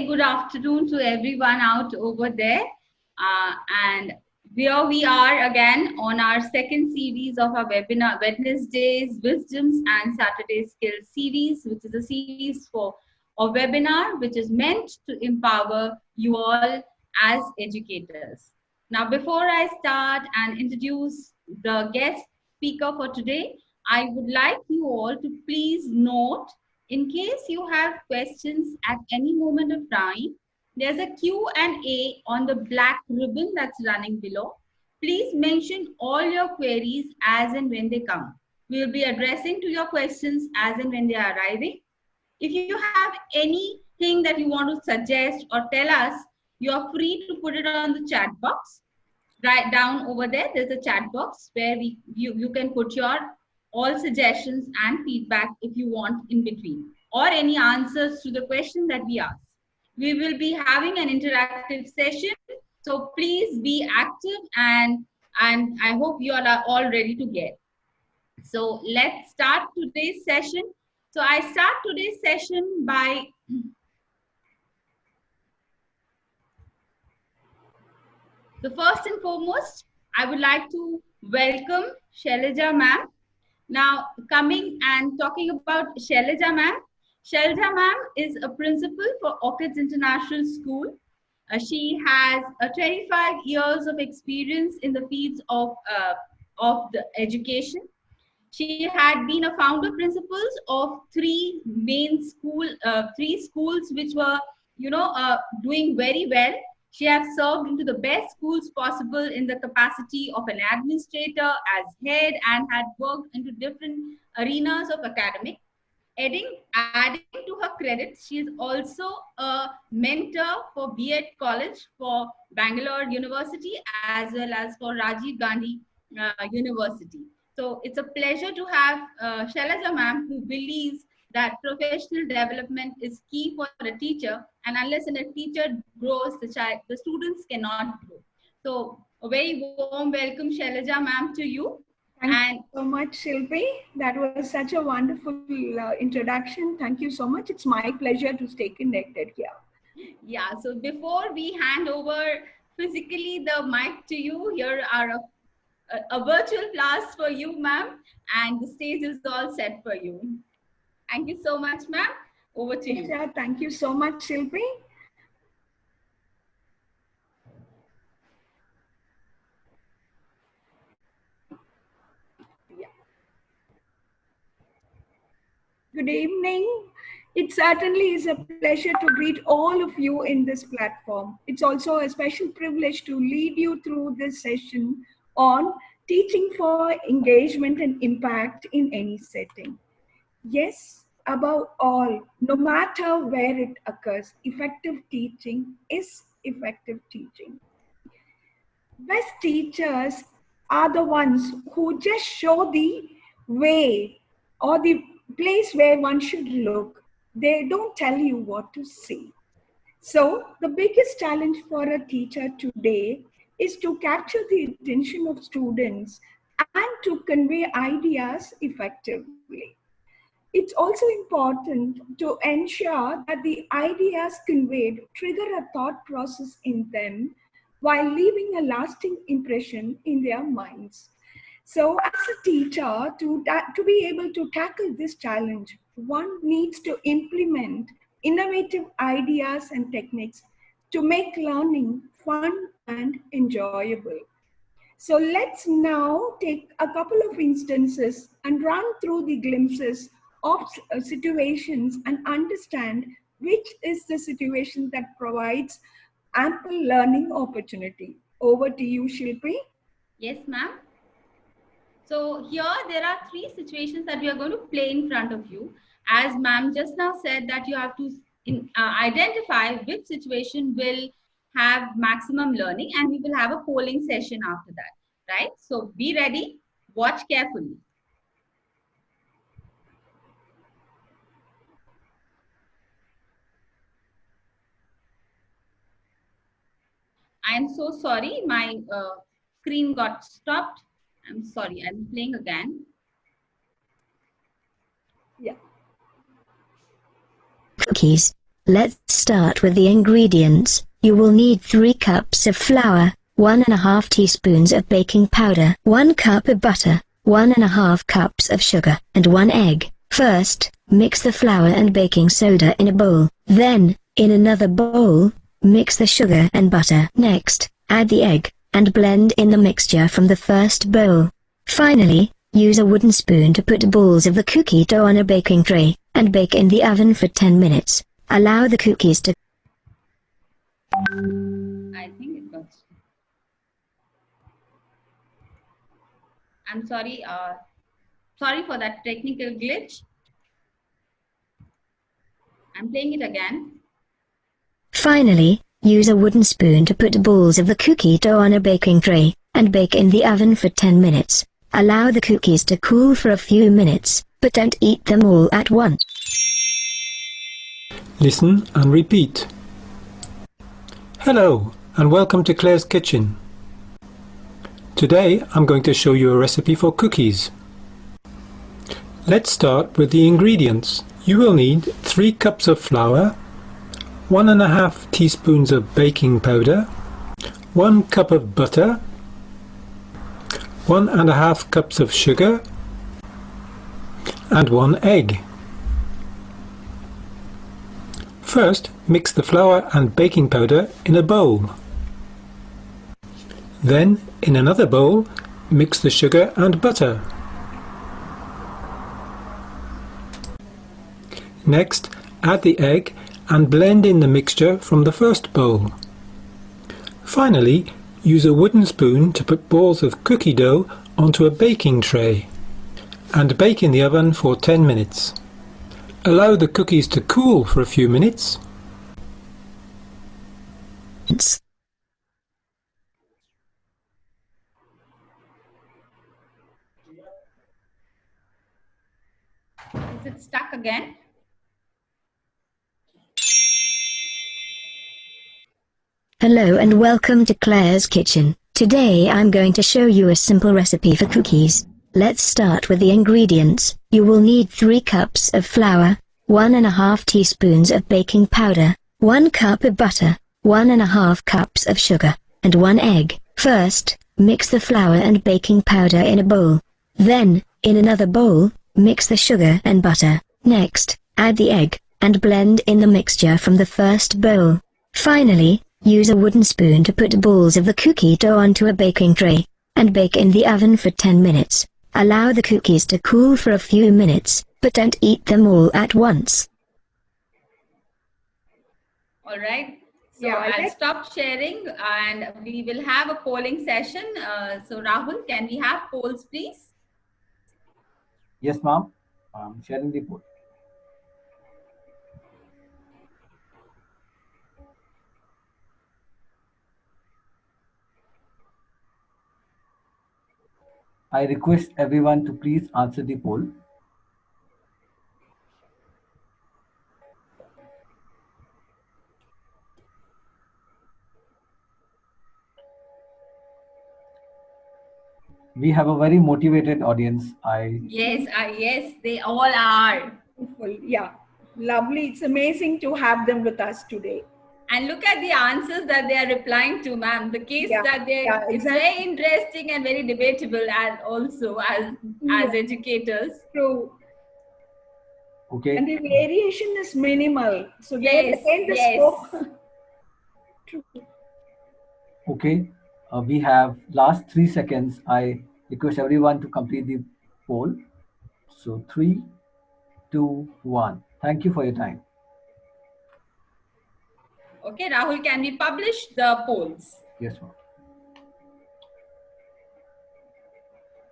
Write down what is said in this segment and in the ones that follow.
very good afternoon to everyone out over there. And here we are again on our second series of our webinar, Wednesdays, Wisdoms and Saturday Skills series, which is a series for a webinar which is meant to empower you all as educators. Now, before I start and introduce the guest speaker for today, I would like you all to please note, in case you have questions at any moment of time, there's a Q&A on the black ribbon that's running below. Please mention all your queries as and when they come. We'll be addressing to your questions as and when they are arriving. If you have anything that you want to suggest or tell us, you're free to put it on the chat box. Right down over there, there's a chat box where you can put your all suggestions and feedback if you want in between, or any answers to the question that we ask. We will be having an interactive session, so please be active, and I hope you all are all ready to get. So let's start today's session. So I start today's session by so first and foremost, I would like to welcome Shailaja ma'am. Now, coming and talking about Shailaja ma'am. Shailaja ma'am is a principal for Orchids International School. She has 25 years of experience in the fields of the education. She had been a founder principals of three schools which were, doing very well. She has served into the best schools possible in the capacity of an administrator as head, and had worked into different arenas of academic. Adding to her credits, she is also a mentor for B.Ed College for Bangalore University as well as for Rajiv Gandhi University. So it's a pleasure to have Shailaja ma'am, who believes that professional development is key for a teacher, and unless a teacher grows, the students cannot grow. So a very warm welcome, Shailaja ma'am, to you. Thank you so much, Shilpi. That was such a wonderful introduction. Thank you so much. It's my pleasure to stay connected here. Yeah, so before we hand over physically the mic to you, here are a virtual class for you, ma'am, and the stage is all set for you. Thank you so much, ma'am. Over to you. Thank you so much, Shilpi. Good evening. It certainly is a pleasure to greet all of you in this platform. It's also a special privilege to lead you through this session on teaching for engagement and impact in any setting. Yes, above all, no matter where it occurs, effective teaching is effective teaching. Best teachers are the ones who just show the way or the place where one should look. They don't tell you what to see. So the biggest challenge for a teacher today is to capture the attention of students and to convey ideas effectively. It's also important to ensure that the ideas conveyed trigger a thought process in them while leaving a lasting impression in their minds. So, as a teacher, to be able to tackle this challenge, one needs to implement innovative ideas and techniques to make learning fun and enjoyable. So let's now take a couple of instances and run through the glimpses of situations and understand which is the situation that provides ample learning opportunity. Over to you, Shilpi. Yes, ma'am. So here there are three situations that we are going to play in front of you. As ma'am just now said that you have to identify which situation will have maximum learning, and we will have a polling session after that, right? So be ready, watch carefully. I am so sorry, my screen got stopped. I'm sorry, I'm playing again. Yeah. Keys. Let's start with the ingredients. You will need 3 cups of flour, 1½ teaspoons of baking powder, 1 cup of butter, 1½ cups of sugar, and 1 egg. First, mix the flour and baking soda in a bowl. Then, in another bowl, mix the sugar and butter. Next, add the egg, and blend in the mixture from the first bowl. Finally, use a wooden spoon to put balls of the cookie dough on a baking tray, and bake in the oven for 10 minutes. Allow the cookies to... I think it got. I'm sorry. Sorry for that technical glitch. I'm playing it again. Finally, use a wooden spoon to put balls of the cookie dough on a baking tray, and bake in the oven for 10 minutes. Allow the cookies to cool for a few minutes, but don't eat them all at once. Listen and repeat. Hello, and welcome to Claire's Kitchen. Today I'm going to show you a recipe for cookies. Let's start with the ingredients. You will need 3 cups of flour, 1½ teaspoons of baking powder, 1 cup of butter, 1½ cups of sugar, and 1 egg. First, mix the flour and baking powder in a bowl. Then, in another bowl, mix the sugar and butter. Next, add the egg and blend in the mixture from the first bowl. Finally, use a wooden spoon to put balls of cookie dough onto a baking tray and bake in the oven for 10 minutes. Allow the cookies to cool for a few minutes. Is it stuck again? Hello and welcome to Claire's Kitchen. Today I'm going to show you a simple recipe for cookies. Let's start with the ingredients. You will need 3 cups of flour, 1½ teaspoons of baking powder, 1 cup of butter, 1½ cups of sugar, and 1 egg. First, mix the flour and baking powder in a bowl. Then, in another bowl, mix the sugar and butter. Next, add the egg, and blend in the mixture from the first bowl. Finally, use a wooden spoon to put balls of the cookie dough onto a baking tray, and bake in the oven for 10 minutes. Allow the cookies to cool for a few minutes, but don't eat them all at once. All right. So Yeah, I'll stop sharing and we will have a polling session. So Rahul, can we have polls, please? Yes, ma'am. I'm sharing the poll. I request everyone to please answer the poll. We have a very motivated audience. Yes, they all are. Beautiful. Yeah, lovely. It's amazing to have them with us today. And look at the answers that they are replying to, ma'am. The case that it's very interesting and very debatable, and also as educators. True. Okay. And the variation is minimal. So they attain the scope. True. Okay. We have last 3 seconds. I request everyone to complete the poll. So 3, 2, 1. Thank you for your time. Okay, Rahul, can we publish the polls? Yes, ma'am.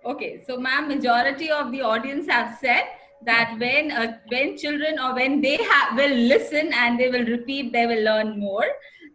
Okay, so ma'am, majority of the audience have said that when children or when they will listen and they will repeat, they will learn more.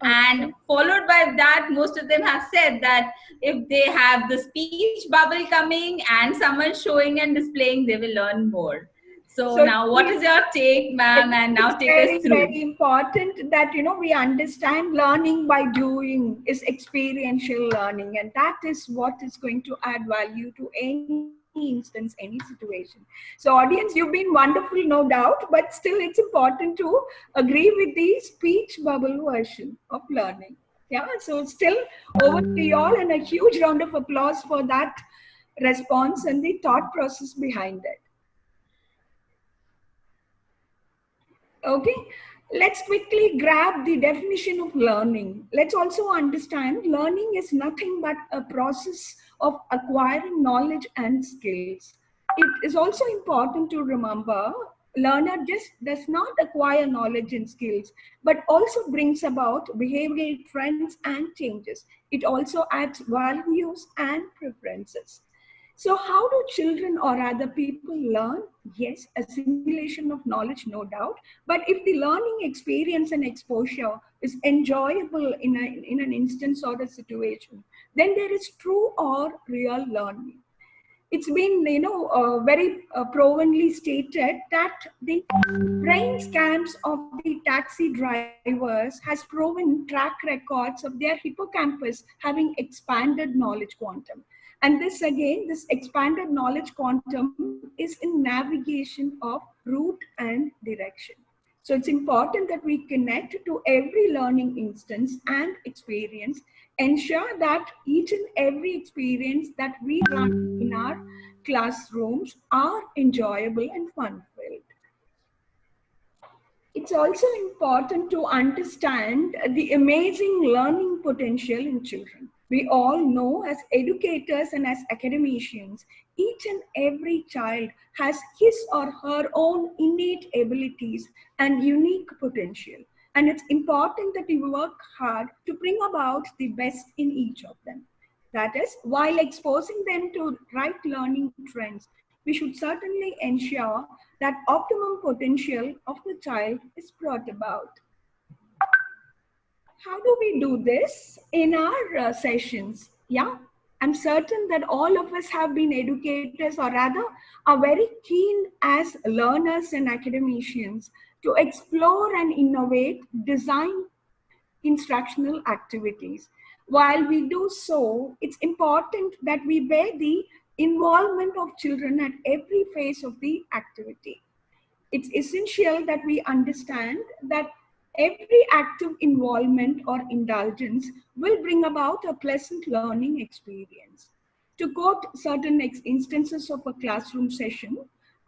And followed by that, most of them have said that if they have the speech bubble coming and someone showing and displaying, they will learn more. So now what is your take, ma'am? And now take us through. It's very important that, we understand learning by doing is experiential learning. And that is what is going to add value to any instance, any situation. So audience, you've been wonderful, no doubt, but still it's important to agree with the speech bubble version of learning. Yeah, so still over to you all, and a huge round of applause for that response and the thought process behind it. Okay, let's quickly grab the definition of learning. Let's also understand learning is nothing but a process of acquiring knowledge and skills. It is also important to remember learner just does not acquire knowledge and skills, but also brings about behavioral trends and changes. It also adds values and preferences. So how do children or other people learn? Yes, assimilation of knowledge, no doubt. But if the learning experience and exposure is enjoyable in an instance or a situation, then there is true or real learning. It's been, very provenly stated that the brain scans of the taxi drivers has proven track records of their hippocampus having expanded knowledge quantum. And this again, this expanded knowledge quantum is in navigation of route and direction. So it's important that we connect to every learning instance and experience, ensure that each and every experience that we run in our classrooms are enjoyable and fun-filled. It's also important to understand the amazing learning potential in children. We all know as educators and as academicians, each and every child has his or her own innate abilities and unique potential. And it's important that we work hard to bring about the best in each of them. That is, while exposing them to right learning trends, we should certainly ensure that optimum potential of the child is brought about. How do we do this in our sessions? Yeah, I'm certain that all of us have been educators, or rather are very keen as learners and academicians to explore and innovate, design instructional activities. While we do so, it's important that we bear the involvement of children at every phase of the activity. It's essential that we understand that every active involvement or indulgence will bring about a pleasant learning experience. To quote certain instances of a classroom session,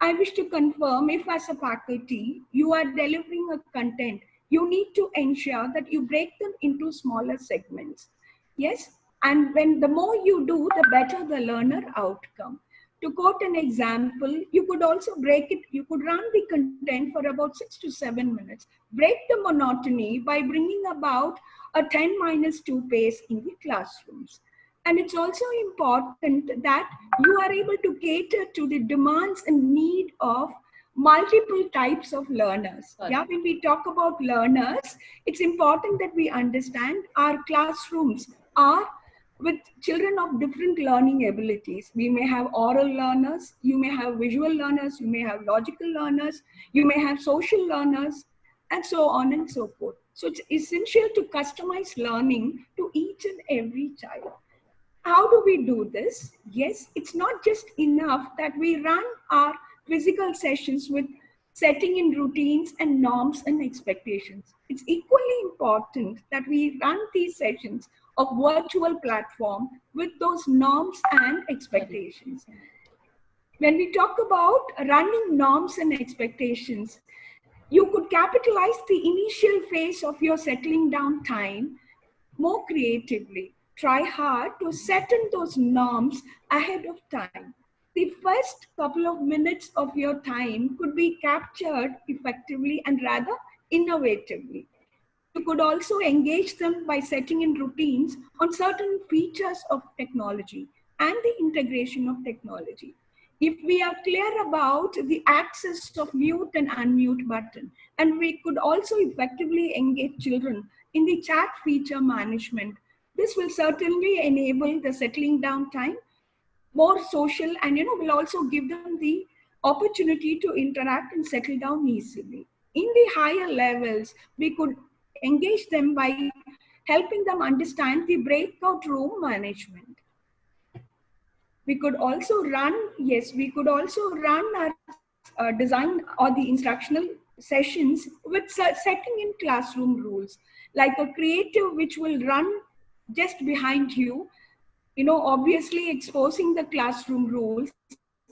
I wish to confirm if as a faculty, you are delivering a content, you need to ensure that you break them into smaller segments. Yes, and when the more you do, the better the learner outcome. To quote an example, you could also break it, you could run the content for about 6 to 7 minutes, break the monotony by bringing about a 10-2 pace in the classrooms. And it's also important that you are able to cater to the demands and need of multiple types of learners. Yeah, when we talk about learners, it's important that we understand our classrooms are with children of different learning abilities. We may have oral learners, you may have visual learners, you may have logical learners, you may have social learners, and so on and so forth. So it's essential to customize learning to each and every child. How do we do this? Yes, it's not just enough that we run our physical sessions with setting in routines and norms and expectations. It's equally important that we run these sessions of virtual platform with those norms and expectations. When we talk about running norms and expectations, you could capitalize the initial phase of your settling down time more creatively. Try hard to set in those norms ahead of time. The first couple of minutes of your time could be captured effectively and rather innovatively. You could also engage them by setting in routines on certain features of technology and the integration of technology. If we are clear about the access of mute and unmute button, and we could also effectively engage children in the chat feature management, this will certainly enable the settling down time, more social, and will also give them the opportunity to interact and settle down easily. In the higher levels, we could engage them by helping them understand the breakout room management. We could also run, yes, we could also run our design or the instructional sessions with setting in classroom rules, like a creative which will run just behind you, obviously exposing the classroom rules.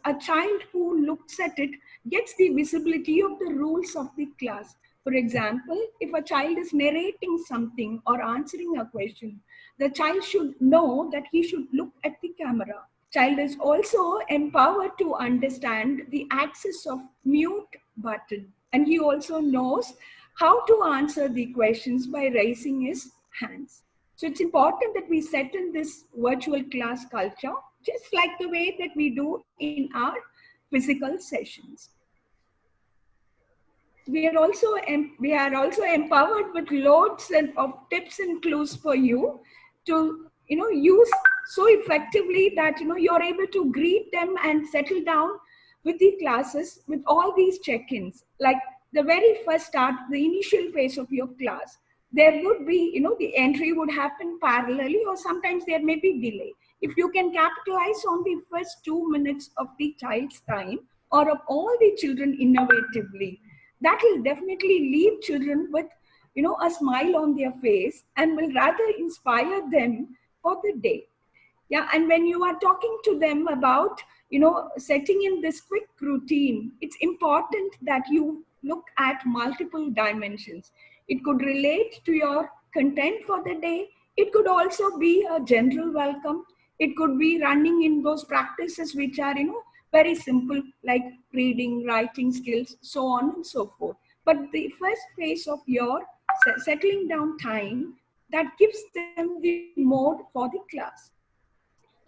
A child who looks at it gets the visibility of the rules of the class. For example, if a child is narrating something or answering a question, the child should know that he should look at the camera. Child is also empowered to understand the access of mute button, and he also knows how to answer the questions by raising his hands. So it's important that we set in this virtual class culture, just like the way that we do in our physical sessions. We are also empowered with loads of tips and clues for you to use so effectively that you're able to greet them and settle down with the classes with all these check-ins. Like the very first start, the initial phase of your class, there would be, the entry would happen parallelly, or sometimes there may be delay. If you can capitalize on the first 2 minutes of the child's time or of all the children innovatively, that will definitely leave children with a smile on their face and will rather inspire them for the day. Yeah, and when you are talking to them about setting in this quick routine, it's important that you look at multiple dimensions. It could relate to your content for the day. It could also be a general welcome. It could be running in those practices which are very simple, like reading, writing skills, so on and so forth. But the first phase of your settling down time, that gives them the mode for the class.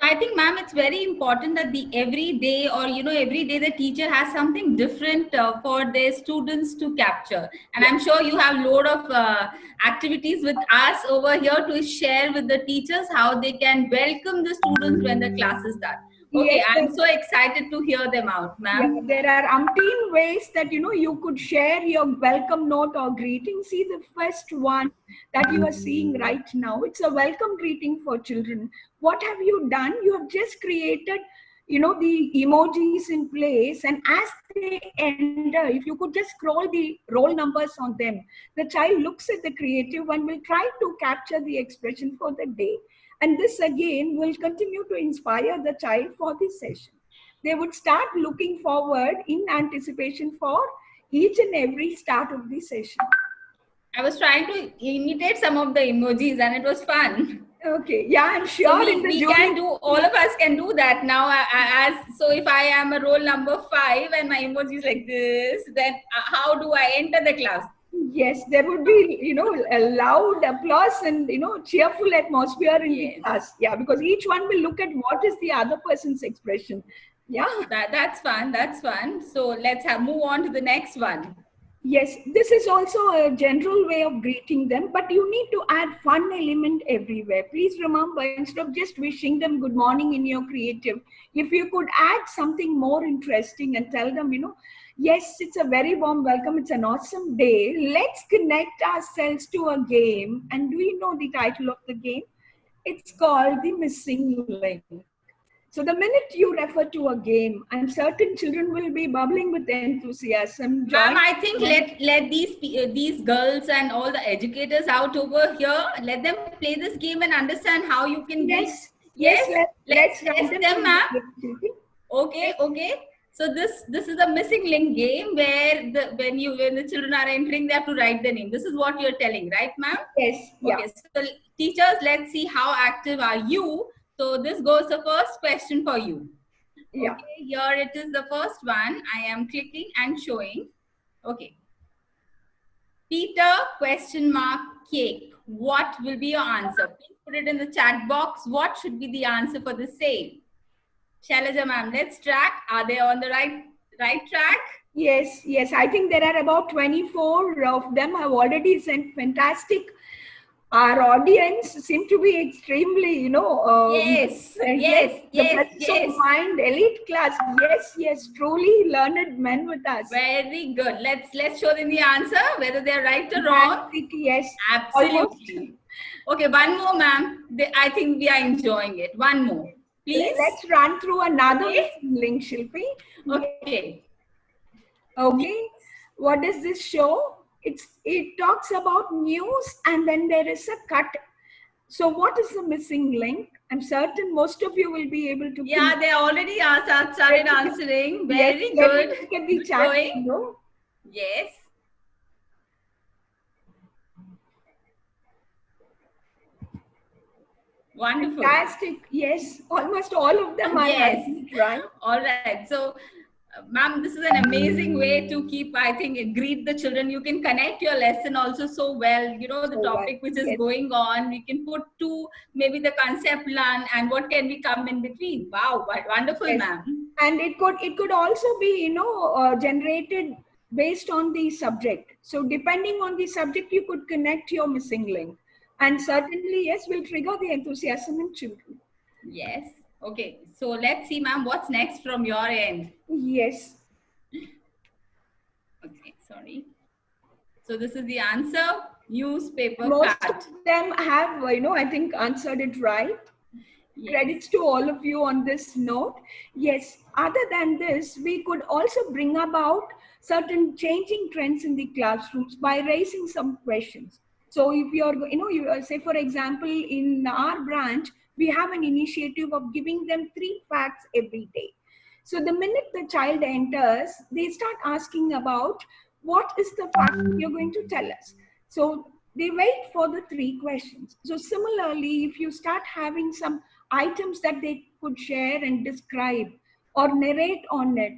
I think, ma'am, it's very important that the every day or, every day the teacher has something different for their students to capture. And I'm sure you have a load of activities with us over here to share with the teachers how they can welcome the students when the classes start. Okay, Yes, I'm so excited to hear them out, ma'am. yeah, there are umpteen ways that you could share your welcome note or greeting. See the first one that you are seeing right now. It's a welcome greeting for children. What have you done? You have just created the emojis in place, and as they enter, if you could just scroll the roll numbers on them, the child looks at the creative and will try to capture the expression for the day. And this again will continue to inspire the child for this session. They would start looking forward in anticipation for each and every start of the session. I was trying to imitate some of the emojis and it was fun. Okay, yeah, I'm sure. So we can do, all of us can do that now. So if I am a roll number 5 and my emoji is like this, then how do I enter the class? Yes, there would be, a loud applause and, cheerful atmosphere in the class. Yeah, because each one will look at what is the other person's expression. Yeah. That's fun. That's fun. So let's move on to the next one. Yes, this is also a general way of greeting them, but you need to add fun element everywhere. Please remember, instead of just wishing them good morning in your creative, if you could add something more interesting and tell them, yes, it's a very warm welcome. It's an awesome day. Let's connect ourselves to a game. And do you know the title of the game? It's called The Missing Link. So the minute you refer to a game, and certain children will be bubbling with enthusiasm. Ma'am, I think let these girls and all the educators out over here, let them play this game and understand how you can. Yes. Let's test them, ma'am. Okay. So this is a missing link game where when the children are entering, they have to write the name. This is what you're telling, right, ma'am? Yes. Yeah. Okay. So teachers, let's see how active are you. So this goes the first question for you. Yeah. Okay, here it is the first one. I am clicking and showing. Okay. Peter ? Cake. What will be your answer? Please put it in the chat box. What should be the answer for the same? Shailaja ma'am, let's track. Are they on the right track? Yes. I think there are about 24 of them. I've already sent fantastic. Our audience seem to be extremely, yes. Mind, elite class. Yes, truly learned men with us. Very good. Let's show them the answer, whether they're right or wrong. Yes, absolutely. Okay, one more, ma'am. I think we are enjoying it. One more. please. Let's run through another Okay. link, Shilpi. Okay. Okay. What does this show? It talks about news and then there is a cut. So what is the missing link? I'm certain most of you will be able to. Yeah, they already started answering. Very Yes, good. let me look at the Good chat going. window. Yes. Wonderful. Fantastic. Yes, almost all of them are Yes. right. All right. So, ma'am, this is an amazing way to keep, I think, greet the children. You can connect your lesson also so well. You know, the So well, topic which is yes. going on, we can put to maybe the concept learn and what can we come in between. Wow, wonderful, Yes. ma'am. And it could also be, generated based on the subject. So depending on the subject, you could connect your missing link. And certainly, yes, will trigger the enthusiasm in children. Yes. Okay. So let's see, ma'am, what's next from your end? Yes. Okay, sorry. So this is the answer. Newspaper Most cut. of them have, I think answered it right. Yes. Credits to all of you on this note. Yes, other than this, we could also bring about certain changing trends in the classrooms by raising some questions. So if you say, for example, in our branch, we have an initiative of giving them 3 facts every day. So the minute the child enters, they start asking about what is the fact you're going to tell us. So they wait for the 3 questions. So similarly, if you start having some items that they could share and describe or narrate on it,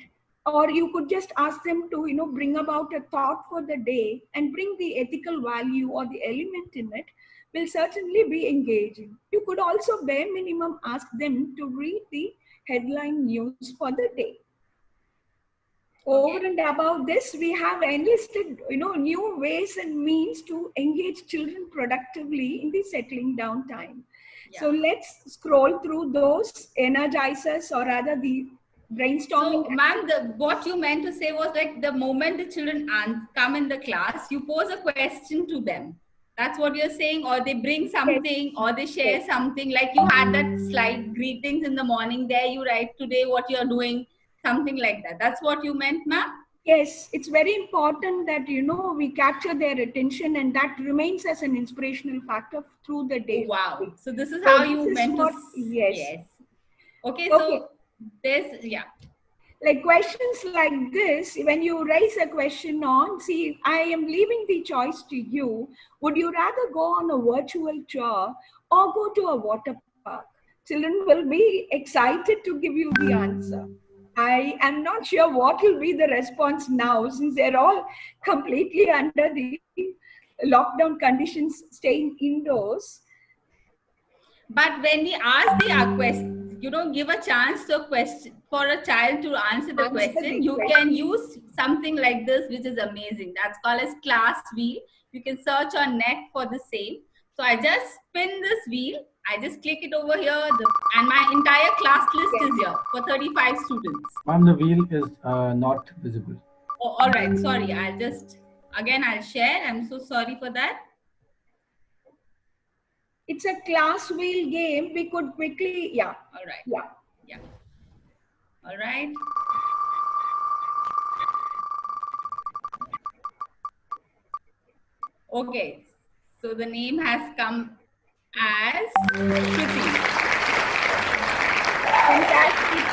or you could just ask them to bring about a thought for the day and bring the ethical value or the element in it, will certainly be engaging. You could also bare minimum ask them to read the headline news for the day. Over and above this, we have enlisted new ways and means to engage children productively in the settling down time. Yeah. So let's scroll through those energizers, or rather the brainstorming. So, ma'am, what you meant to say was like the moment the children come in the class, you pose a question to them. That's what you're saying, or they bring something, or they share something. Like you had that slide, greetings in the morning. There you write today what you're doing, something like that. That's what you meant, ma'am? Yes, it's very important that we capture their attention, and that remains as an inspirational factor through the day. Wow. So this is how you meant to. Yes. Okay. So there's like questions like this, when you raise a question on, see, I am leaving the choice to you. Would you rather go on a virtual tour or go to a water park? Children will be excited to give you the answer. I am not sure what will be the response now, since they're all completely under the lockdown conditions, staying indoors. But when we ask the question, give a chance to a question for a child to answer the question, you can use something like this, which is amazing. That's called as class wheel. You can search on net for the same. So I just spin this wheel. I just click it over here, and my entire class list is here for 35 students. Ma'am, the wheel is not visible. Oh, all right. Sorry. I'll share. I'm so sorry for that. It's a class wheel game. We could quickly, All right. Yeah. All right. Okay. So the name has come as Shruti. Fantastic.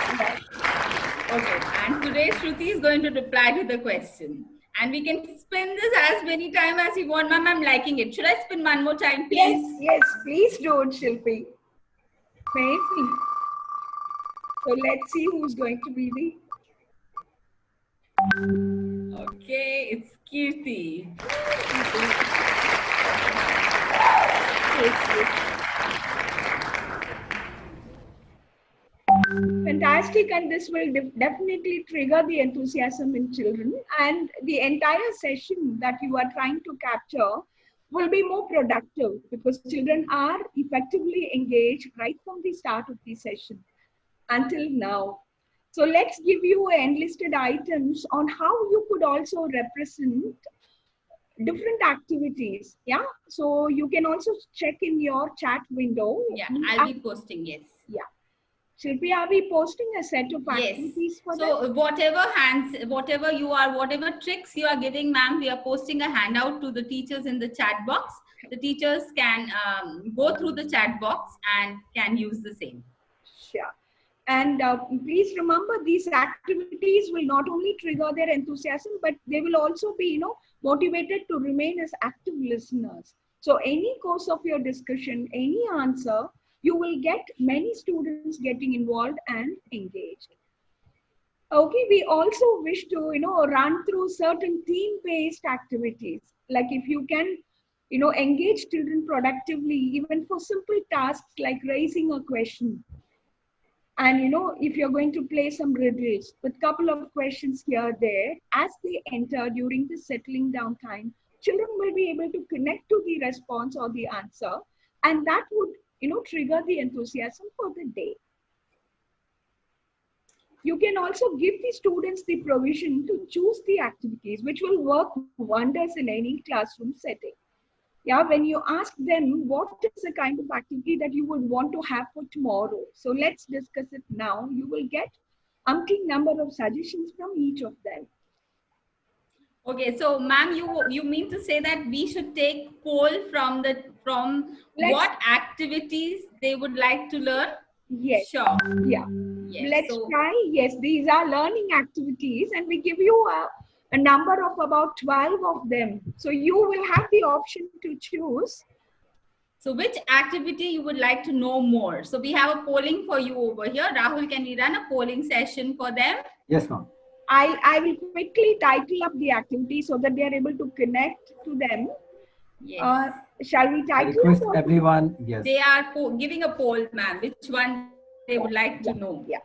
Okay. And today Shruti is going to reply to the question. And we can spin this as many times as you want. Ma'am, I'm liking it. Should I spin one more time, please? Yes, please do it, Shilpi. Amazing. So let's see who's going to be the... Okay, it's Kirti. Fantastic, and this will definitely trigger the enthusiasm in children, and the entire session that you are trying to capture will be more productive because children are effectively engaged right from the start of the session until now. So let's give you enlisted items on how you could also represent different activities. Yeah, so you can also check in your chat window. Yeah, I'll be posting. Yes. Yeah. Shilpi, are we posting a set of Yes. activities for them? So whatever tricks you are giving, ma'am, we are posting a handout to the teachers in the chat box. The teachers can go through the chat box and can use the same. Sure. And please remember, these activities will not only trigger their enthusiasm, but they will also be, motivated to remain as active listeners. So any course of your discussion, any answer, you will get many students getting involved and engaged. Okay, we also wish to, run through certain theme-based activities. Like if you can, engage children productively, even for simple tasks like raising a question. And if you're going to play some riddles with couple of questions here there, as they enter during the settling down time, children will be able to connect to the response or the answer, and that would trigger the enthusiasm for the day. You can also give the students the provision to choose the activities, which will work wonders in any classroom setting. Yeah, when you ask them what is the kind of activity that you would want to have for tomorrow, so let's discuss it now. You will get umpteen number of suggestions from each of them. Okay, so ma'am, you mean to say that we should take poll from what activities they would like to learn? Yes. Sure. Yeah. Yes. Let's try. Yes, these are learning activities, and we give you a number of about 12 of them. So you will have the option to choose. So which activity you would like to know more? So we have a polling for you over here. Rahul, can we run a polling session for them? Yes, ma'am. I will quickly title up the activity so that they are able to connect to them. Yes. Shall we title? I request everyone. Yes. They are giving a poll, ma'am. Which one they would like to know? Yeah.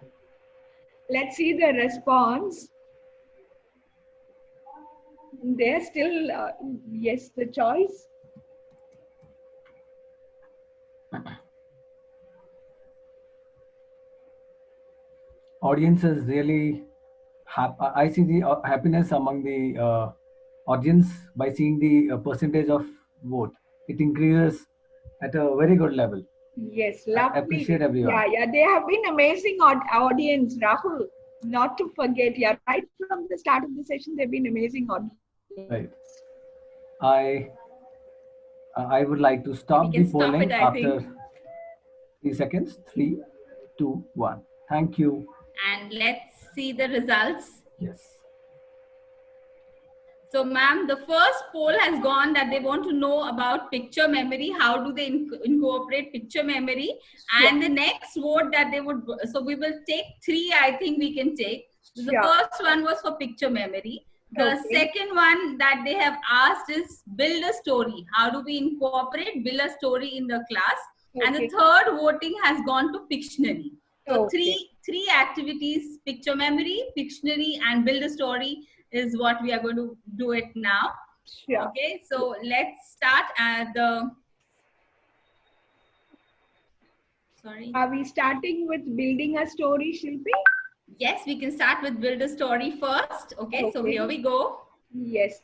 Let's see the response. They're still yes, the choice. Audience is really I see the happiness among the audience by seeing the percentage of vote. It increases at a very good level. Yes, lovely. I appreciate everyone. Yeah, they have been amazing audience, Rahul. Not to forget, yeah, right from the start of the session, they've been amazing audience. Right. I would like to stop the polling after 3 seconds. 3, 2, 1. Thank you. And let's see the results. Yes. So, ma'am, the first poll has gone that they want to know about picture memory. How do they incorporate picture memory? And the next vote that they would, so we will take 3, I think we can take. So the first one was for picture memory. The second one that they have asked is build a story. How do we incorporate build a story in the class? And the third voting has gone to Pictionary. So three activities: picture memory, Pictionary, and build a story is what we are going to do it now. Sure. Okay, so let's start at the. Sorry. Are we starting with building a story, Shilpi? Yes, we can start with build a story first. Okay, so here we go. Yes.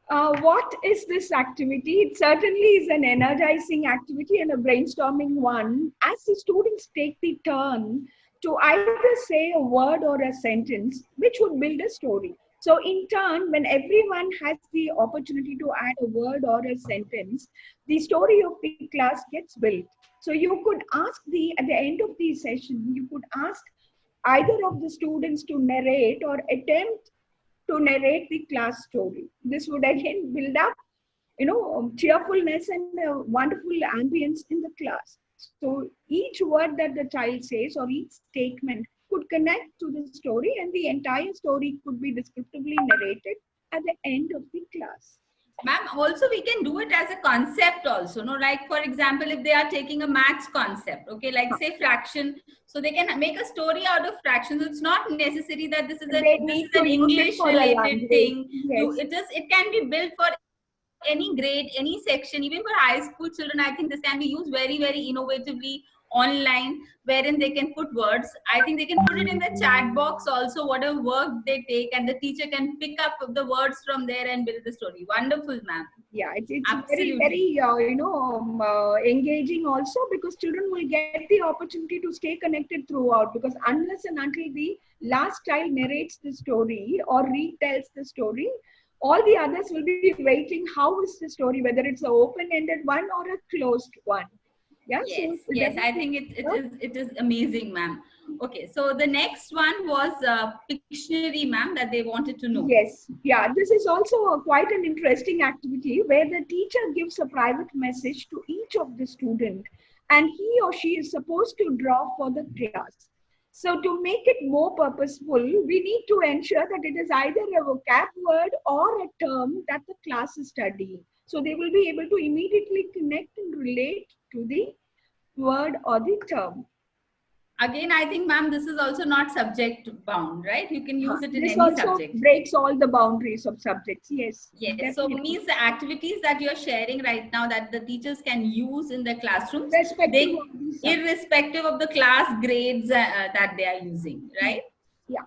What is this activity? It certainly is an energizing activity and a brainstorming one, as the students take the turn to either say a word or a sentence which would build a story. So in turn, when everyone has the opportunity to add a word or a sentence, the story of the class gets built. So you could ask at the end of the session, you could ask either of the students to narrate or attempt to narrate the class story. This would again build up, cheerfulness and a wonderful ambience in the class. So each word that the child says or each statement could connect to the story, and the entire story could be descriptively narrated at the end of the class. Ma'am, also we can do it as a concept also, no? Like for example, if they are taking a maths concept, okay, like say fraction, so they can make a story out of fractions. It's not necessary that this is an English related thing. Yes. It can be built for any grade, any section, even for high school children. I think this can be used very, very innovatively online. wherein they can put words. I think they can put it in the chat box also, whatever work they take, and the teacher can pick up the words from there and build the story. Wonderful, ma'am. Yeah, it's Absolutely. very engaging also, because children will get the opportunity to stay connected throughout, because unless and until the last child narrates the story or retells the story, all the others will be waiting. How is the story, whether it's an open-ended one or a closed one? Yeah. Yes, So yes, I think it is amazing, ma'am. Okay, so the next one was Pictionary, ma'am, that they wanted to know. Yes, yeah, this is also quite an interesting activity where the teacher gives a private message to each of the student, and he or she is supposed to draw for the class. So to make it more purposeful, we need to ensure that it is either a vocab word or a term that the class is studying. So they will be able to immediately connect and relate to the word or the term. Again, I think, ma'am, this is also not subject bound, right? You can use it in This any also subject. breaks all the boundaries of subjects. Yes. Yes. Definitely. So means the activities that you're sharing right now that the teachers can use in the classrooms, irrespective of the class grades that they are using, right? Yeah.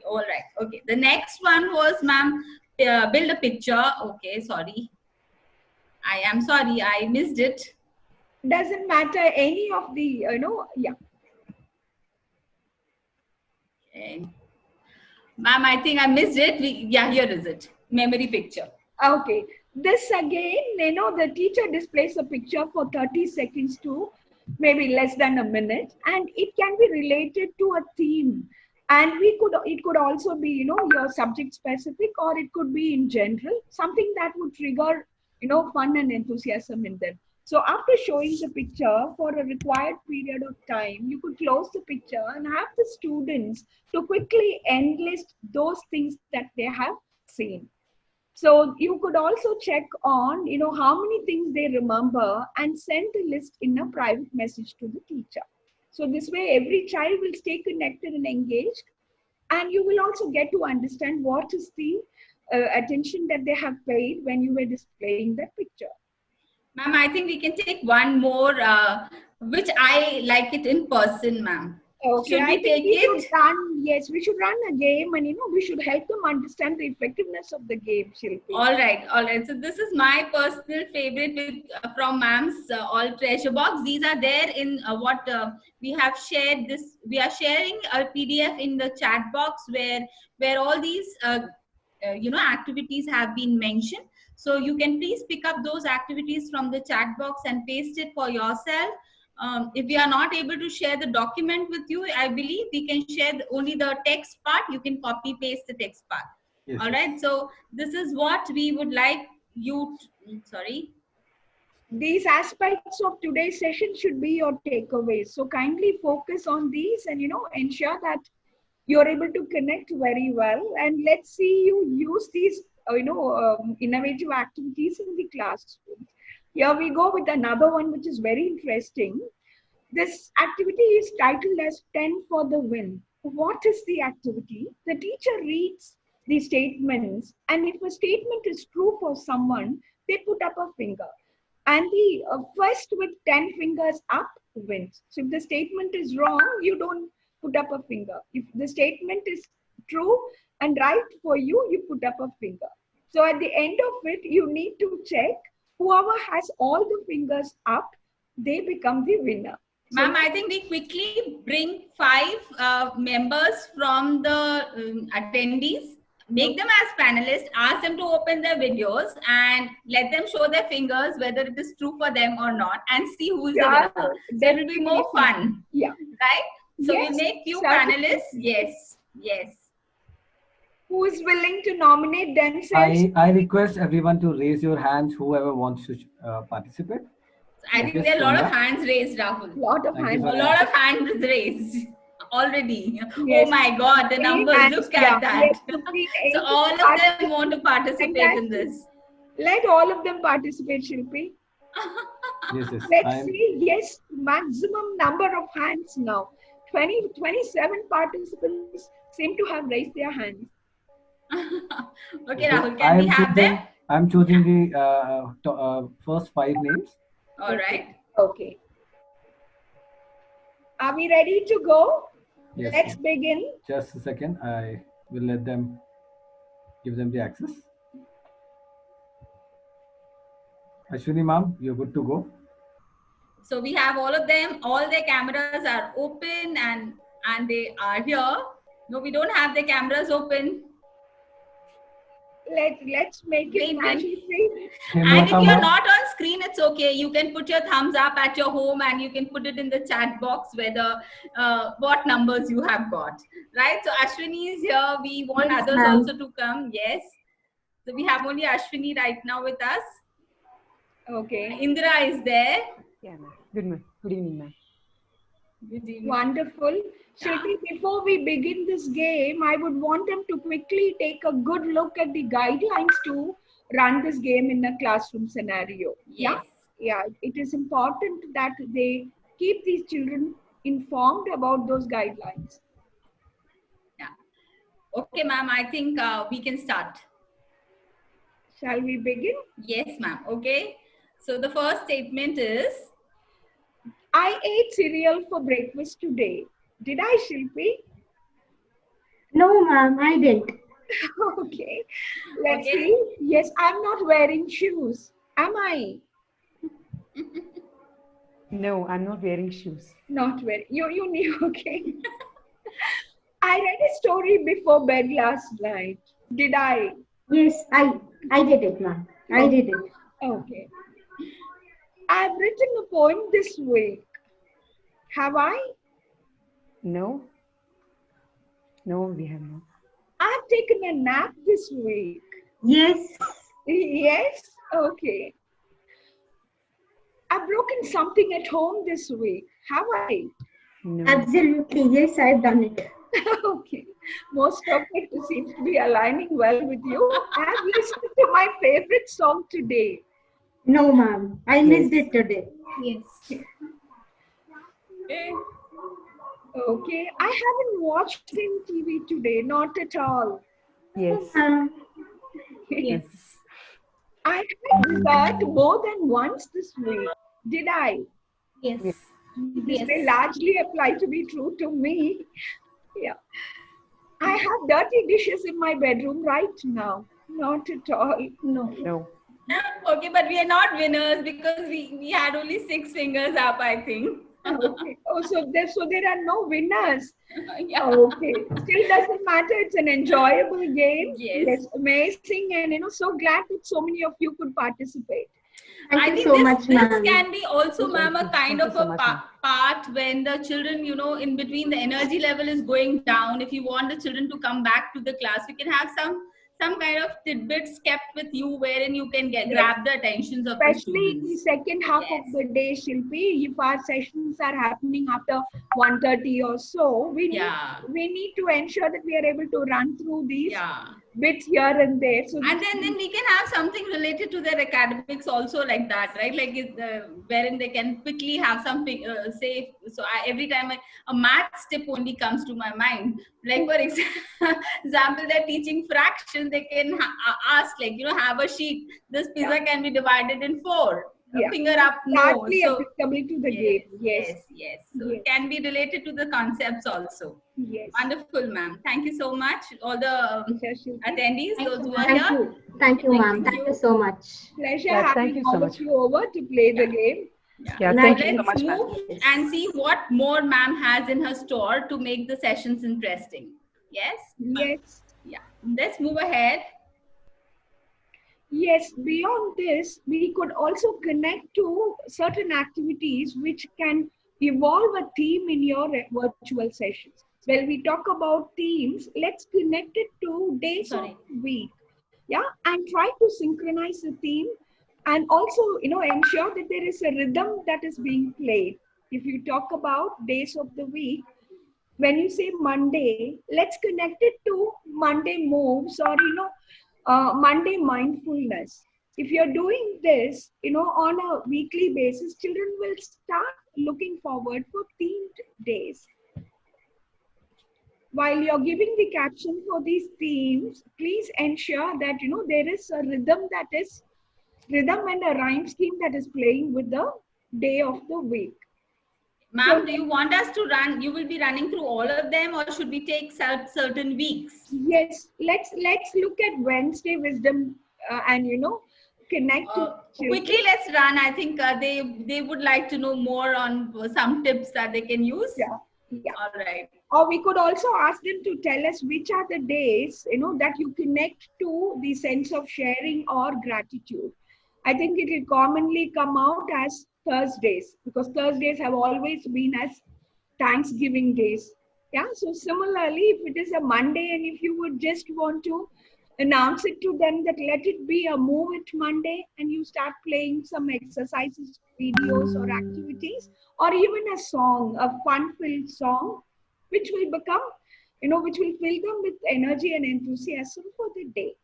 All right. Okay. The next one was, ma'am, build a picture. Okay. Sorry. I am sorry. I missed it. Doesn't matter any of the, yeah. Okay. Ma'am, I think I missed it. Yeah, here is it. Memory picture. Okay. This again, the teacher displays a picture for 30 seconds to maybe less than a minute, and it can be related to a theme. And it could also be, your subject specific, or it could be in general, something that would trigger, fun and enthusiasm in them. So after showing the picture for a required period of time, you could close the picture and have the students to quickly enlist those things that they have seen. So you could also check on, how many things they remember and send a list in a private message to the teacher. So this way, every child will stay connected and engaged, and you will also get to understand what is the attention that they have paid when you were displaying that picture. Ma'am, I think we can take one more, which I like it in person, ma'am. Okay, should we take it? Yes, we should run a game, and we should help them understand the effectiveness of the game, Shilpi. All right, all right. So this is my personal favorite with from ma'am's all treasure box. These are there in what we have shared. This we are sharing a PDF in the chat box where all these activities have been mentioned. So you can please pick up those activities from the chat box and paste it for yourself. If we are not able to share the document with you, I believe we can share only the text part. You can copy paste the text part. Yes. All right. So this is what we would like you to, sorry. These aspects of today's session should be your takeaways. So kindly focus on these and, ensure that you're able to connect very well. And let's see you use these, innovative activities in the classroom. Here we go with another one, which is very interesting. This activity is titled as 10 for the win. What is the activity? The teacher reads the statements, and if a statement is true for someone, they put up a finger. And the first with 10 fingers up wins. So if the statement is wrong, you don't put up a finger. If the statement is true and right for you, you put up a finger. So at the end of it, you need to check. Whoever has all the fingers up, they become the winner. Ma'am, I think we quickly bring 5 members from the attendees, make them as panelists, ask them to open their videos and let them show their fingers whether it is true for them or not, and see who is the winner. So it will be more fun. Yeah. Right? So yes, we make few panelists. Yes. Yes. Who is willing to nominate themselves? I request everyone to raise your hands, whoever wants to participate. I think there are a lot of hands raised, Rahul. A lot of hands raised already. Yes. Oh my God, the numbers, look at that. So all of them want to participate in this. Let all of them participate, Shilpi. Yes. Let's see, yes, maximum number of hands now. 27 participants seem to have raised their hands. Okay, Rahul, can we have them? I'm choosing the first 5 names. All right. Okay. Are we ready to go? Yes. Let's begin. Just a second. I will give them the access. Ashwini ma'am, you're good to go. So we have all of them. All their cameras are open and they are here. No, we don't have the cameras open. Let's make it Wait. mandatory. And if Hemlata you're ma'am, not on screen, it's okay. You can put your thumbs up at your home and you can put it in the chat box whether what numbers you have got. Right? So Ashwini is here. We want Yes, others ma'am. also to come. Yes. So we have only Ashwini right now with us. Okay. Indra is there. Yeah, ma'am. Good evening, ma'am. Good evening. Wonderful. Shilpi, before we begin this game, I would want them to quickly take a good look at the guidelines to run this game in a classroom scenario. Yes. Yeah, it is important that they keep these children informed about those guidelines. Yeah. Okay, ma'am. I think we can start. Shall we begin? Yes, ma'am. Okay. So the first statement is, I ate cereal for breakfast today. Did I, Shilpi? No, ma'am, I didn't. Okay. Let's Okay. see. Yes, I'm not wearing shoes. Am I? No, I'm not wearing shoes. Not wearing. You knew, okay. I read a story before bed last night. Did I? Yes, I did it, ma'am. I did it. Okay. I've written a poem this week. Have I? No. No, we have not. I've taken a nap this week. Yes. Yes? Okay. I've broken something at home this week. Have I? No. Absolutely, yes, I've done it. Okay. Most of it seems to be aligning well with you. I've listened to my favorite song today. No, ma'am, I missed it today. Yes. Okay. I haven't watched any TV today. Not at all. Yes. Yes. I had dessert more than once this week. Did I? Yes. Yes. This may largely apply to be true to me. Yeah. I have dirty dishes in my bedroom right now. Not at all. No. No. okay, but we are not winners because we had only 6 fingers up, I think. Okay. Oh, so there are no winners. Yeah. Okay. Still doesn't matter. It's an enjoyable game. Yes. It's amazing, and so glad that so many of you could participate. Thank I you think so this, much, this ma'am. can be also, ma'am, a kind Thank of you so a much, ma'am. part when the children, in between the energy level is going down. If you want the children to come back to the class, you can have some kind of tidbits kept with you wherein you can grab the attentions of the Especially the students. second half Yes. of the day, Shilpi, if our sessions are happening after 1:30 or so, we need to ensure that we are able to run through these Yeah. bits here and there. So And then we can have something related to their academics also like that, right? Like wherein they can quickly have something say. So every time a maths tip only comes to my mind. Like for example, they're teaching fraction, they can ask have a sheet. This pizza can be divided in 4. Yeah. Finger up, no. partly So applicable to the game. Yes. yes. So Yes. it can be related to the concepts also. Yes. Wonderful, ma'am. Thank you so much, all the Shilpi. attendees, those who are Thank here. you. Thank you, Thank ma'am. you. Thank you so much. Pleasure Yeah, thank having you so all much. of you over to play the game. Yeah, Now thank you so let's much, ma'am. move and see what more ma'am has in her store to make the sessions interesting. Yes? Yes. Yeah. Let's move ahead. Yes, beyond this, we could also connect to certain activities which can evolve a theme in your virtual sessions. When we talk about themes, let's connect it to days Sorry. of the week. Yeah, and try to synchronize the theme and also, ensure that there is a rhythm that is being played. If you talk about days of the week, when you say Monday, let's connect it to Monday moves or, Monday mindfulness. If you're doing this, on a weekly basis, children will start looking forward for themed days. While you're giving the caption for these themes, please ensure that, there is a rhythm and a rhyme scheme that is playing with the day of the week. Ma'am, do you want us to run? You will be running through all of them, or should we take certain weeks? Yes, let's look at Wednesday wisdom and connect to children. Quickly, let's run. I think they would like to know more on some tips that they can use. Yeah. All right. Or we could also ask them to tell us which are the days that you connect to the sense of sharing or gratitude. I think it will commonly come out as Thursdays, because Thursdays have always been as Thanksgiving days. Yeah. So similarly, if it is a Monday and if you would just want to announce it to them that let it be a Move It Monday, and you start playing some exercises, videos or activities, or even a song, a fun-filled song, which will become, which will fill them with energy and enthusiasm for the day.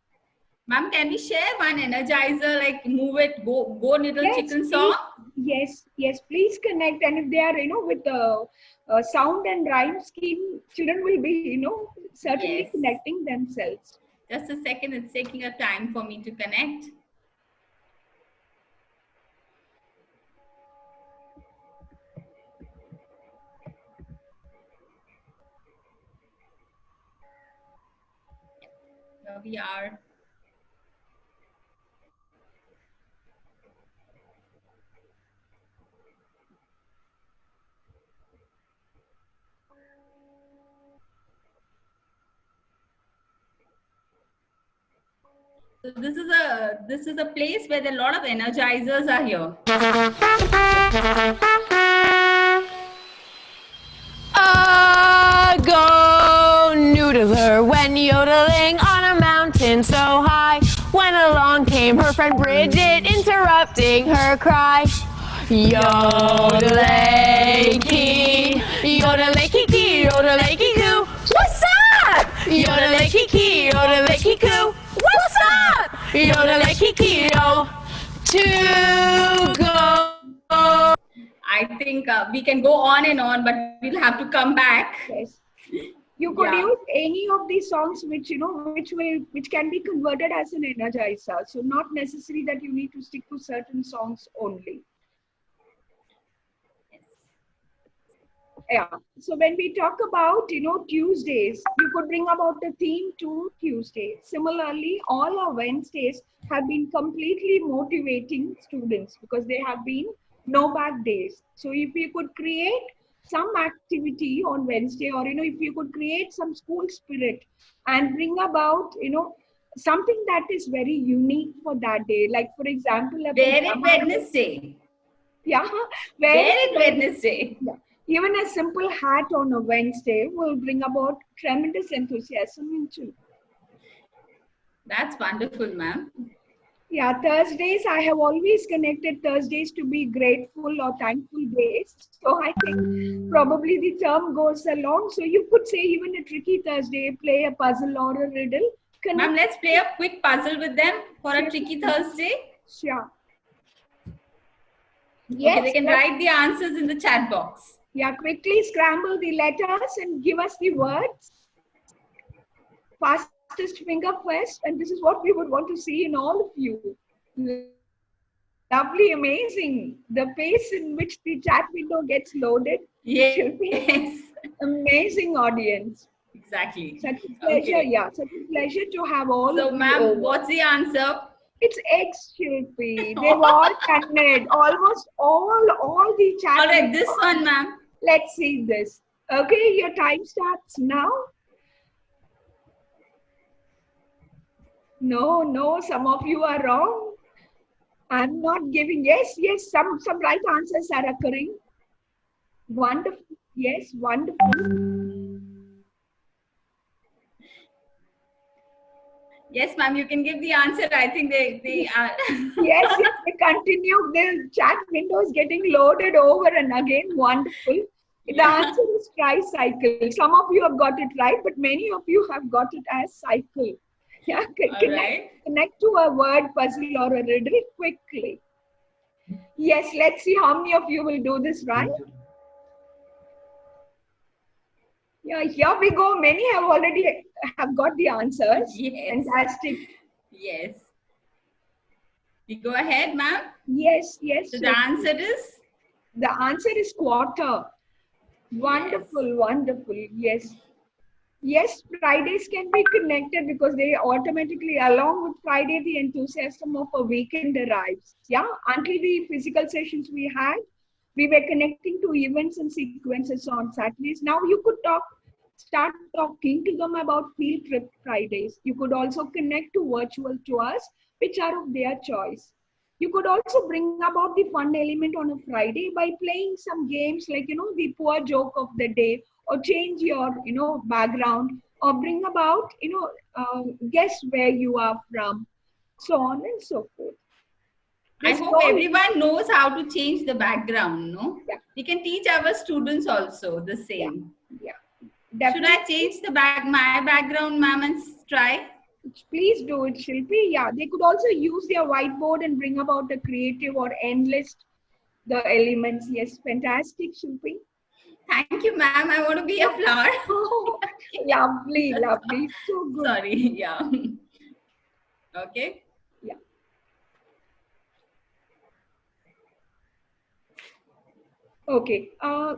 Ma'am, can we share one energizer, like Move It, Go Little Yes, Chicken please. song? Yes, please connect. And if they are, with the sound and rhyme scheme, children will be, certainly Yes. connecting themselves. Just a second, it's taking a time for me to connect. Here we are. So this is a place where there are a lot of energizers are here. Go noodler went yodeling on a mountain so high. When along came her friend Bridget, interrupting her cry. Yodelay-kee, yodelay-kee-kee, yodelay-kee-koo. What's up? Yodelay-kee-kee, yodelay-kee-koo. What's up? Yodelay-kee-kee-yo. To go. I think we can go on and on, but we'll have to come back. Yes. You could Yeah. use any of these songs which can be converted as an energizer. So not necessary that you need to stick to certain songs only. Yeah. So when we talk about Tuesdays, you could bring about the theme to Tuesday. Similarly, all our Wednesdays have been completely motivating students because they have been no back days. So if you could create some activity on Wednesday, or if you could create some school spirit and bring about something that is very unique for that day, like for example, Wear it Wednesday. Yeah, Wear it Wednesday. Yeah. Even a simple hat on a Wednesday will bring about tremendous enthusiasm in children. That's wonderful, ma'am. Yeah, Thursdays, I have always connected Thursdays to be grateful or thankful days. So I think probably the term goes along. So you could say even a tricky Thursday, play a puzzle or a riddle. Ma'am, let's play a quick puzzle with them for a tricky Thursday. Sure. Yes, okay, they can write the answers in the chat box. Yeah, quickly scramble the letters and give us the words. Fastest finger first, and this is what we would want to see in all of you. Lovely, amazing. The pace in which the chat window gets loaded. Yes. Amazing audience. Exactly. Such a pleasure, yeah. Such a pleasure to have all so, of you. So, ma'am, over. what's the answer? It's X, Shilpi. They've all connected. Almost all the chat. All right, this one, ma'am. Let's see this. Okay, your time starts now. No, some of you are wrong. I'm not giving. Yes, some right answers are occurring. Wonderful. Yes, wonderful. Yes, ma'am, you can give the answer. I think they are. Yes, they continue. The chat window is getting loaded over and again. Wonderful. The answer is tricycle. Some of you have got it right, but many of you have got it as cycle. Yeah, connect to a word puzzle or a riddle quickly. Yes, let's see how many of you will do this right. Yeah, here we go. Many have already got the answers. Yes. Fantastic. Yes. We go ahead, ma'am. Yes. So the answer is? The answer is quarter. Wonderful, wonderful. Yes. Yes, Fridays can be connected because they automatically, along with Friday, the enthusiasm of a weekend arrives. Yeah, until the physical sessions we had, we were connecting to events and sequences on Saturdays. Now you could start talking to them about field trip Fridays. You could also connect to virtual tours, which are of their choice. You could also bring about the fun element on a Friday by playing some games like, the poor joke of the day, or change your, background, or bring about, guess where you are from, so on and so forth. I This hope all- everyone knows how to change the background, no? Yeah. We can teach our students also the same. Yeah. Should I change my background, ma'am, and try? Please do it, Shilpi. Yeah, they could also use their whiteboard and bring about a creative or endless the elements. Yes, fantastic, Shilpi. Thank you, ma'am. I want to be a flower. Lovely, lovely. So good. Sorry, yeah. Okay. Yeah. Okay.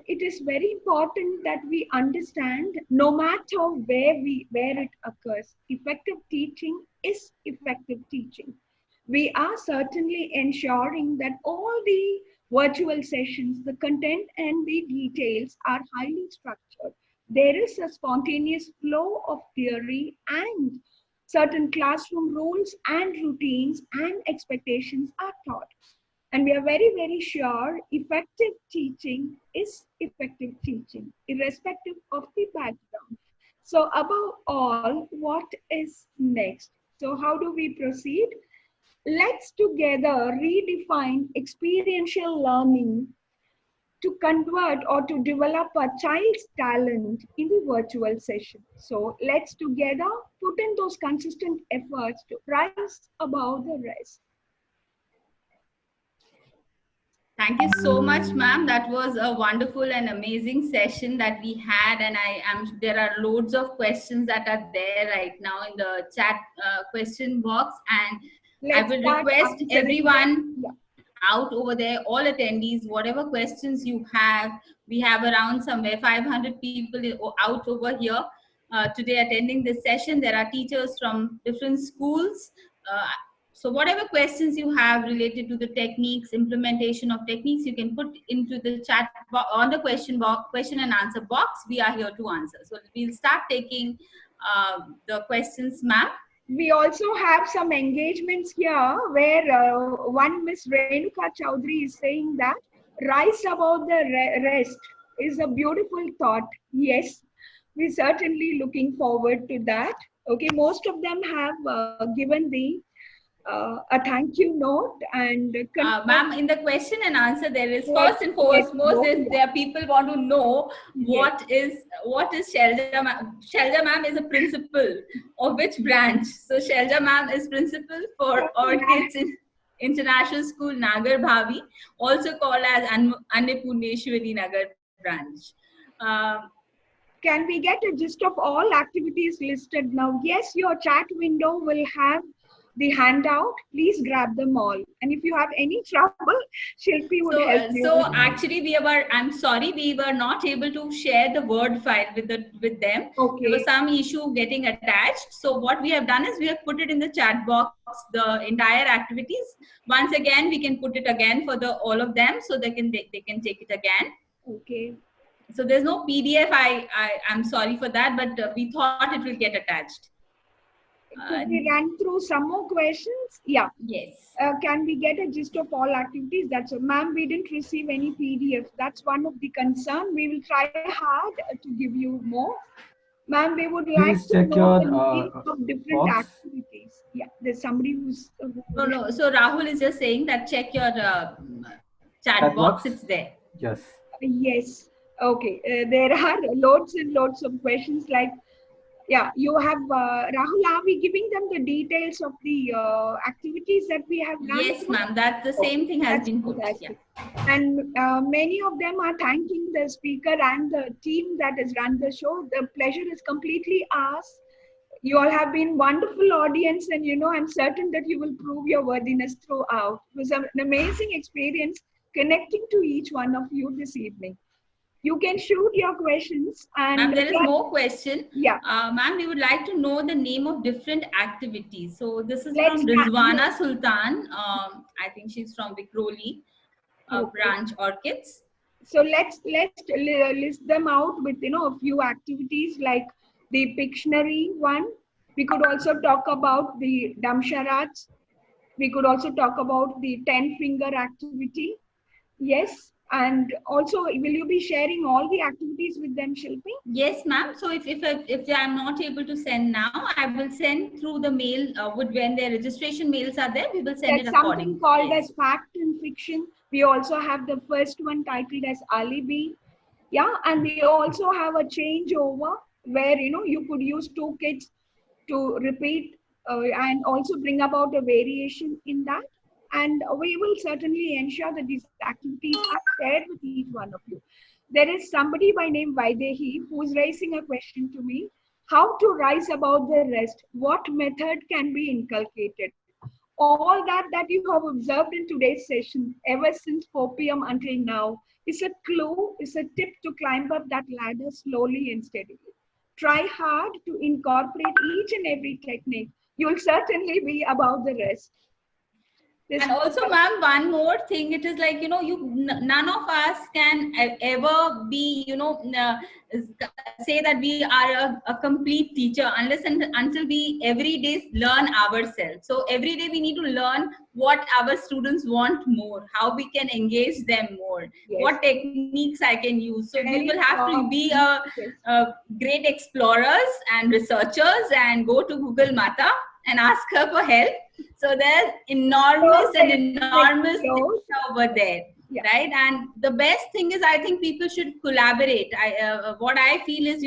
It is very important that we understand, no matter where it occurs, effective teaching is effective teaching. We are certainly ensuring that all the virtual sessions, the content and the details are highly structured. There is a spontaneous flow of theory, and certain classroom rules and routines and expectations are taught. And we are very, very sure effective teaching is effective teaching, irrespective of the background. So above all, what is next? So how do we proceed? Let's together redefine experiential learning to convert or to develop a child's talent in the virtual session. So let's together put in those consistent efforts to rise above the rest. Thank you so much, ma'am. That was a wonderful and amazing session that we had, and there are loads of questions that are there right now in the chat question box, and I will request everyone out over there, all attendees, whatever questions you have. We have around somewhere 500 people out over here today attending this session. There are teachers from different schools. So whatever questions you have related to the techniques, implementation of techniques, you can put into the chat on the question and answer box. We are here to answer. So we'll start taking the questions, ma'am. We also have some engagements here where one Miss Renuka Chowdhury is saying that rise above the rest is a beautiful thought. Yes, we're certainly looking forward to that. Okay, most of them have given the a thank you note, and ma'am, in the question and answer there is first and foremost is there people want to know what is Shelja ma'am. Shelja ma'am is a principal of which branch? So Shelja ma'am is principal for Orchids in International School Nagar Bhavi, also called as Annapurneshwari Nagar branch. Can we get a gist of all activities listed now? Yes, your chat window will have the handout. Please grab them all, and if you have any trouble, Shilpi would help you. So actually I'm sorry, we were not able to share the Word file with them. Okay. There was some issue getting attached. So what we have done is we have put it in the chat box, the entire activities. Once again, we can put it again for all of them, so they can take it again. Okay. So there's no PDF. I'm sorry for that, but we thought it will get attached. We ran through some more questions. Yeah. Yes. Can we get a gist of all activities? That's all. Ma'am, we didn't receive any PDF. That's one of the concern. We will try hard to give you more. Ma'am, we would like to know the names of different activities. Yeah, there's somebody who's... No. So Rahul is just saying that check your chat box. It's there. Yes. Yes. Okay. There are loads and loads of questions like, yeah, you have, Rahul, are we giving them the details of the activities that we have done? Yes, ma'am. That the same thing has been put. Yeah. And many of them are thanking the speaker and the team that has run the show. The pleasure is completely ours. You all have been wonderful audience, and I'm certain that you will prove your worthiness throughout. It was an amazing experience connecting to each one of you this evening. You can shoot your questions and Ma'am, there is more question. Yeah. Ma'am, we would like to know the name of different activities. So this is Let's from start. Rizwana Sultan. I think she's from Vikroli Okay. branch Orchids. So let's list them out with a few activities like the Pictionary one. We could also talk about the Damsharats. We could also talk about the 10-finger activity. Yes. And also, will you be sharing all the activities with them, Shilpi? Yes, ma'am. So if I'm not able to send now, I will send through the mail. When their registration mails are there, we will send There's it accordingly. something called as fact and fiction. We also have the first one titled as alibi. Yeah, and we also have a changeover where you could use 2 kids to repeat and also bring about a variation in that. And we will certainly ensure that these activities are shared with each one of you. There is somebody by name Vaidehi who's raising a question to me. How to rise above the rest? What method can be inculcated? All that you have observed in today's session, ever since 4 p.m. until now, is a clue, is a tip to climb up that ladder slowly and steadily. Try hard to incorporate each and every technique. You'll certainly be above the rest. And also, ma'am, one more thing, it is like, none of us can ever be, say that we are a complete teacher unless and until we every day learn ourselves. So every day we need to learn what our students want more, how we can engage them more, Yes. what techniques I can use. So we Very will have to be Yes. great explorers and researchers and go to Google Mata and ask her for help. So there's enormous things over there, Yeah. right? And the best thing is, I think people should collaborate. What I feel is,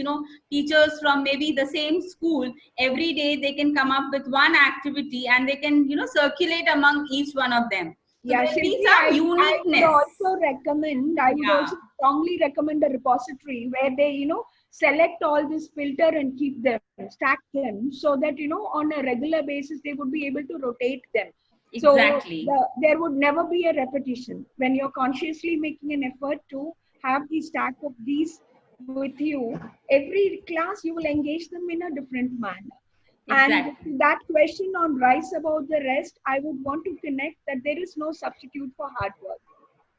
teachers from maybe the same school, every day they can come up with one activity and they can, circulate among each one of them. So Yeah, there be Shilpi, some I uniqueness. would also recommend, I would also strongly recommend a repository where they, select all this filter and keep them, stack them so that, on a regular basis, they would be able to rotate them. Exactly. So there would never be a repetition. When you're consciously making an effort to have the stack of these with you, every class you will engage them in a different manner. Exactly. And that question on rise above the rest, I would want to connect that there is no substitute for hard work.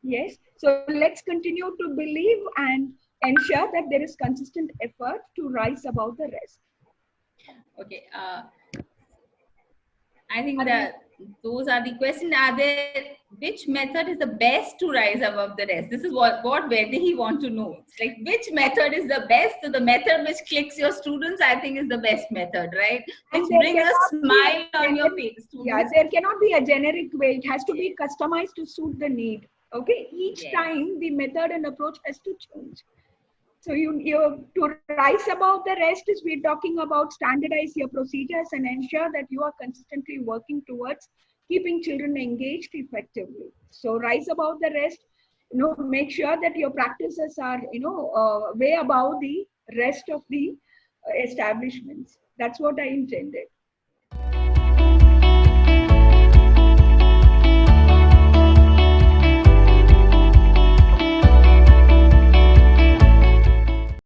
Yes. So let's continue to believe and ensure that there is consistent effort to rise above the rest. Okay. I think that those are the questions. Are there, which method is the best to rise above the rest? This is what Vaidehi want to know. It's like, which method is the best? So the method which clicks your students, I think, is the best method, right? Which brings a smile on your face. Yeah, there cannot be a generic way. It has to be customized to suit the need. Okay, each time the method and approach has to change. So you to rise above the rest is we're talking about standardize your procedures and ensure that you are consistently working towards keeping children engaged effectively. So rise above the rest, make sure that your practices are, way above the rest of the establishments. That's what I intended.